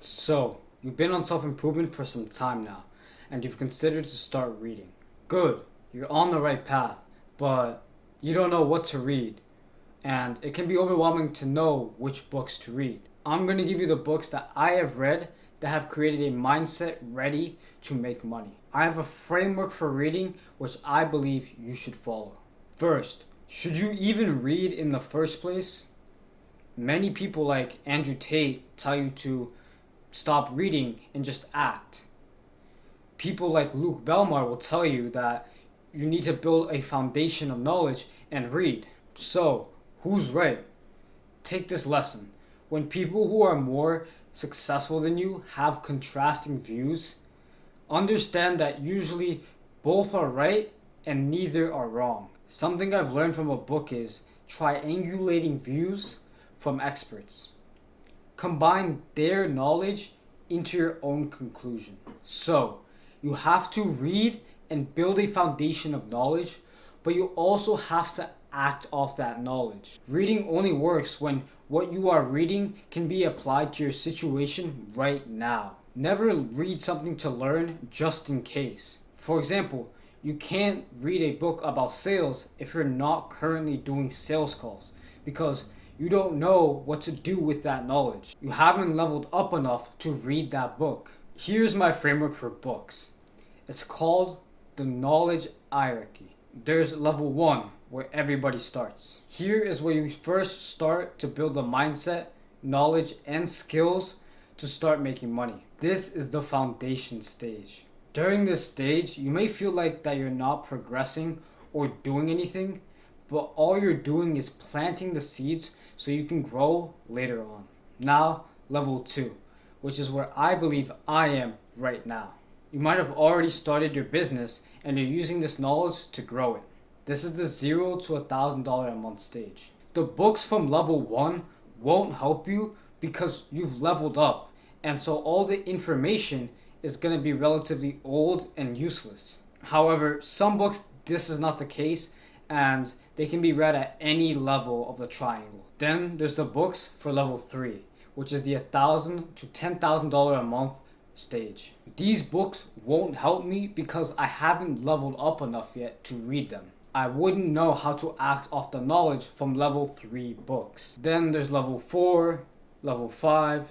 So, you've been on self-improvement for some time now, and you've considered to start reading. Good, you're on the right path, but you don't know what to read, and it can be overwhelming to know which books to read. I'm going to give you the books that I have read that have created a mindset ready to make money. I have a framework for reading which I believe you should follow. First, should you even read in the first place? Many people like Andrew Tate tell you to stop reading and just act. People like Luke Belmar will tell you that you need to build a foundation of knowledge and read. So, who's right? Take this lesson. When people who are more successful than you have contrasting views, understand that usually both are right and neither are wrong. Something I've learned from a book is triangulating views from experts. Combine their knowledge into your own conclusion. So, you have to read and build a foundation of knowledge, but you also have to act off that knowledge. Reading only works when what you are reading can be applied to your situation right now. Never read something to learn just in case. For example, you can't read a book about sales if you're not currently doing sales calls because you don't know what to do with that knowledge. You haven't leveled up enough to read that book. Here's my framework for books. It's called the knowledge hierarchy. There's level 1 where everybody starts. Here is where you first start to build the mindset, knowledge, and skills to start making money. This is the foundation stage. During this stage, you may feel like that you're not progressing or doing anything, but all you're doing is planting the seeds so you can grow later on. Now, level 2, which is where I believe I am right now. You might have already started your business and you're using this knowledge to grow it. This is the $0 to $1,000 a month stage. The books from level 1 won't help you because you've leveled up, and so all the information is going to be relatively old and useless. However, some books, this is not the case, and they can be read at any level of the triangle. Then there's the books for level 3, which is the $1,000 to $10,000 a month stage. These books won't help me because I haven't leveled up enough yet to read them. I wouldn't know how to act off the knowledge from level 3 books. Then there's level 4, level 5,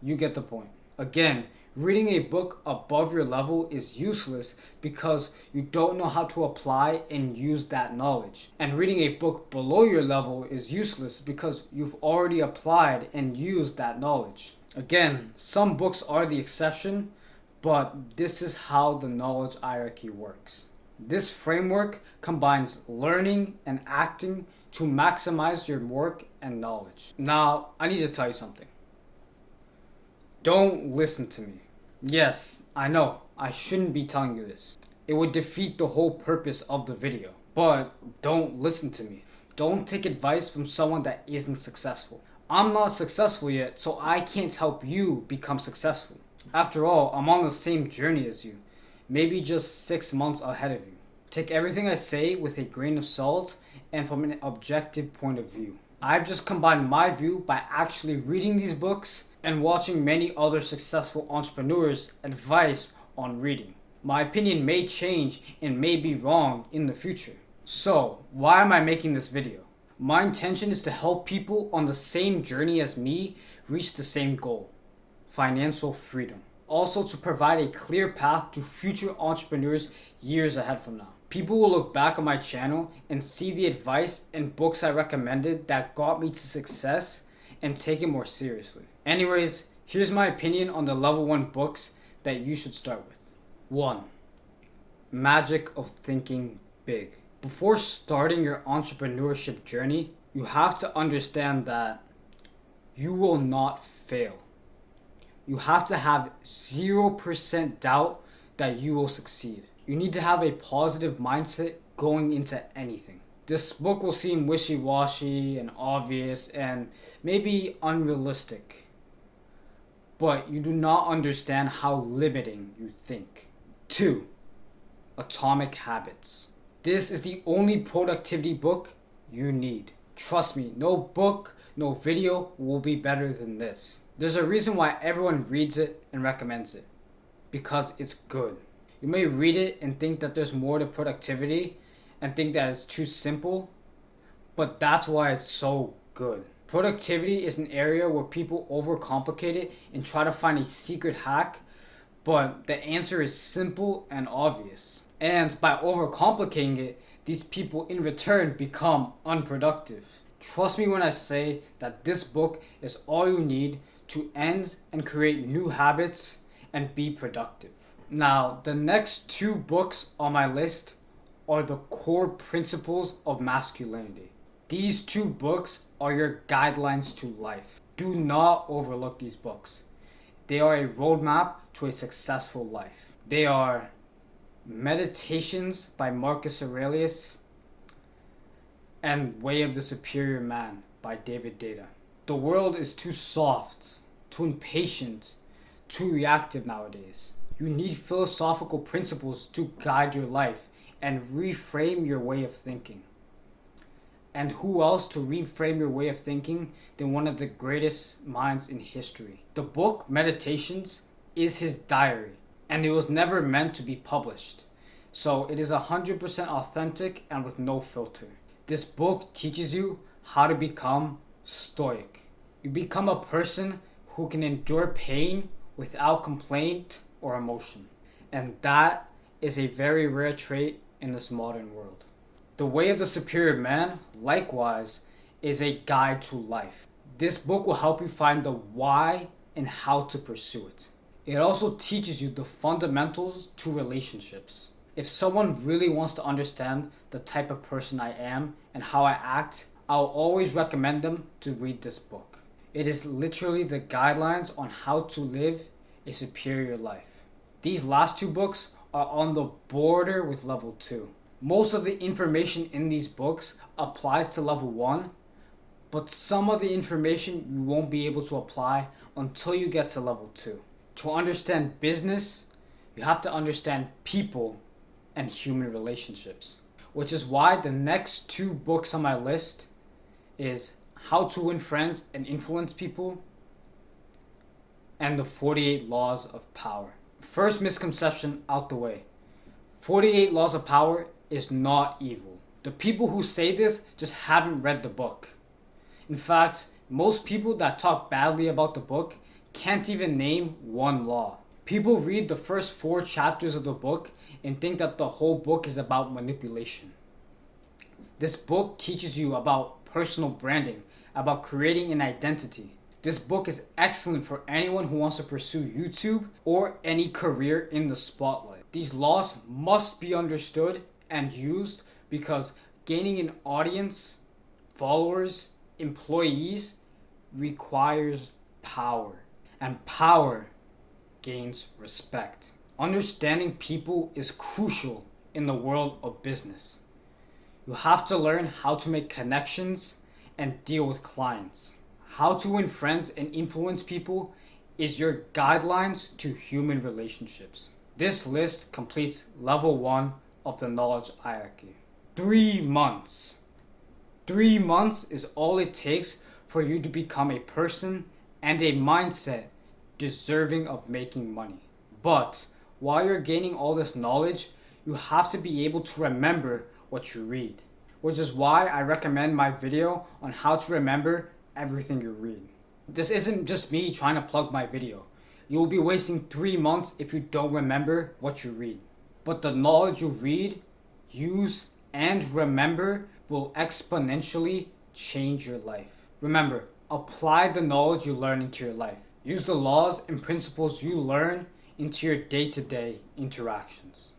you get the point. Again, reading a book above your level is useless because you don't know how to apply and use that knowledge. And reading a book below your level is useless because you've already applied and used that knowledge. Again, some books are the exception, but this is how the knowledge hierarchy works. This framework combines learning and acting to maximize your work and knowledge. Now, I need to tell you something. Don't listen to me. Yes, I know, I shouldn't be telling you this. It would defeat the whole purpose of the video. But don't listen to me. Don't take advice from someone that isn't successful. I'm not successful yet, so I can't help you become successful. After all, I'm on the same journey as you. Maybe just 6 months ahead of you. Take everything I say with a grain of salt and from an objective point of view. I've just combined my view by actually reading these books and watching many other successful entrepreneurs' advice on reading. My opinion may change and may be wrong in the future. So, why am I making this video? My intention is to help people on the same journey as me reach the same goal: financial freedom. Also to provide a clear path to future entrepreneurs years ahead from now. People will look back on my channel and see the advice and books I recommended that got me to success and take it more seriously. Anyways, here's my opinion on the level 1 books that you should start with. 1. Magic of Thinking Big. Before starting your entrepreneurship journey, you have to understand that you will not fail. You have to have 0% doubt that you will succeed. You need to have a positive mindset going into anything. This book will seem wishy-washy and obvious and maybe unrealistic, but you do not understand how limiting you think. 2. Atomic Habits. This is the only productivity book you need. Trust me, no book, no video will be better than this. There's a reason why everyone reads it and recommends it. Because it's good. You may read it and think that there's more to productivity and think that it's too simple, but that's why it's so good. Productivity is an area where people overcomplicate it and try to find a secret hack, but the answer is simple and obvious. And by overcomplicating it, these people in return become unproductive. Trust me when I say that this book is all you need to end and create new habits and be productive. Now, the next two books on my list are the core principles of masculinity. These two books are your guidelines to life. Do not overlook these books. They are a roadmap to a successful life. They are Meditations by Marcus Aurelius and Way of the Superior Man by David Deida. The world is too soft, too impatient, too reactive nowadays. You need philosophical principles to guide your life and reframe your way of thinking. And who else to reframe your way of thinking than one of the greatest minds in history? The book Meditations is his diary, and it was never meant to be published. So it is 100% authentic and with no filter. This book teaches you how to become stoic. You become a person who can endure pain without complaint or emotion. And that is a very rare trait in this modern world. The Way of the Superior Man, likewise, is a guide to life. This book will help you find the why and how to pursue it. It also teaches you the fundamentals to relationships. If someone really wants to understand the type of person I am and how I act, I'll always recommend them to read this book. It is literally the guidelines on how to live a superior life. These last two books are on the border with level 2. Most of the information in these books applies to level 1, but some of the information you won't be able to apply until you get to level 2. To understand business, you have to understand people and human relationships, which is why the next two books on my list is How to Win Friends and Influence People and The 48 Laws of Power. First misconception out the way. 48 Laws of Power is not evil. The people who say this just haven't read the book. In fact, most people that talk badly about the book can't even name one law. People read the first 4 chapters of the book and think that the whole book is about manipulation. This book teaches you about personal branding, about creating an identity. This book is excellent for anyone who wants to pursue YouTube or any career in the spotlight. These laws must be understood and used because gaining an audience, followers, employees requires power. And power gains respect. Understanding people is crucial in the world of business. You have to learn how to make connections and deal with clients. How to win friends and influence people is your guidelines to human relationships. This list completes level 1 of the knowledge hierarchy. 3 months. 3 months is all it takes for you to become a person and a mindset deserving of making money. But while you're gaining all this knowledge, you have to be able to remember what you read, which is why I recommend my video on how to remember everything you read. This isn't just me trying to plug my video. You will be wasting 3 months if you don't remember what you read. But the knowledge you read, use, and remember will exponentially change your life. Remember, apply the knowledge you learn into your life. Use the laws and principles you learn into your day-to-day interactions.